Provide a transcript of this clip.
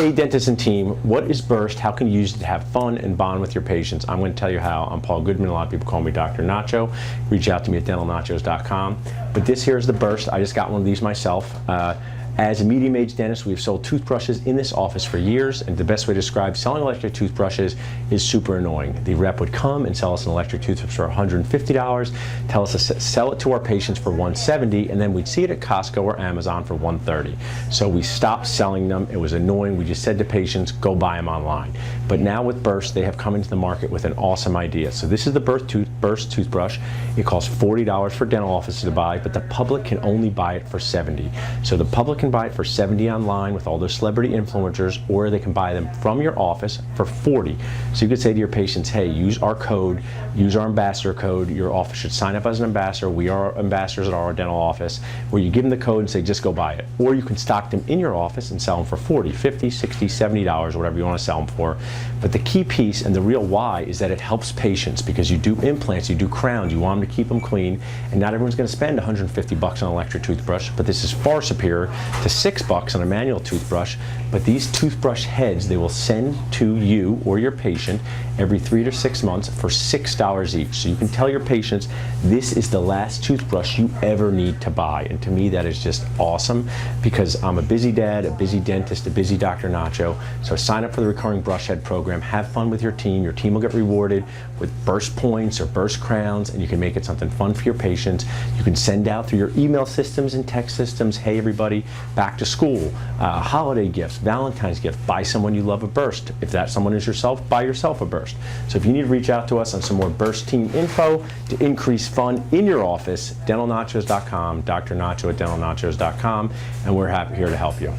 Hey dentists and team, what is Burst? How can you use it to have fun and bond with your patients? I'm going to tell you how. I'm Paul Goodman. A lot of people call me Dr. Nacho. Reach out to me at dentalnachos.com. But this here is the Burst. I just got one of these myself. As a medium-aged dentist, we've sold toothbrushes in this office for years, and the best way to describe selling electric toothbrushes is super annoying. The rep would come and sell us an electric toothbrush for $150, tell us to sell it to our patients for $170, and then we'd see it at Costco or Amazon for $130. So we stopped selling them. It was annoying. We just said to patients, go buy them online. But now with Burst, they have come into the market with an awesome idea. So this is the Burst toothbrush. It costs $40 for dental offices to buy, but the public can only buy it for $70. So the public can buy it for $70 online with all those celebrity influencers, or they can buy them from your office for $40. So you could say to your patients, hey, use our code, use our ambassador code. Your office should sign up as an ambassador. We are ambassadors at our dental office, where you give them the code and say, just go buy it. Or you can stock them in your office and sell them for $40, $50, $60, $70, whatever you want to sell them for. But the key piece and the real why is that it helps patients, because you do implants, you do crowns, you want them to keep them clean, and not everyone's going to spend $150 on an electric toothbrush, but this is far superior to $6 on a manual toothbrush. But these toothbrush heads, they will send to you or your patient every 3 to 6 months for $6 each. So you can tell your patients, this is the last toothbrush you ever need to buy. And to me, that is just awesome, because I'm a busy dad, a busy dentist, a busy Dr. Nacho. So sign up for the recurring brush head program. Have fun with your team. Your team will get rewarded with Burst points or Burst crowns, and you can make it something fun for your patients. You can send out through your email systems and text systems, hey everybody, back to school, holiday gifts, Valentine's gift, buy someone you love a Burst. If that someone is yourself, buy yourself a Burst. So if you need to reach out to us on some more Burst team info to increase fun in your office, dentalnachos.com, Dr. Nacho at dentalnachos.com, and we're here to help you.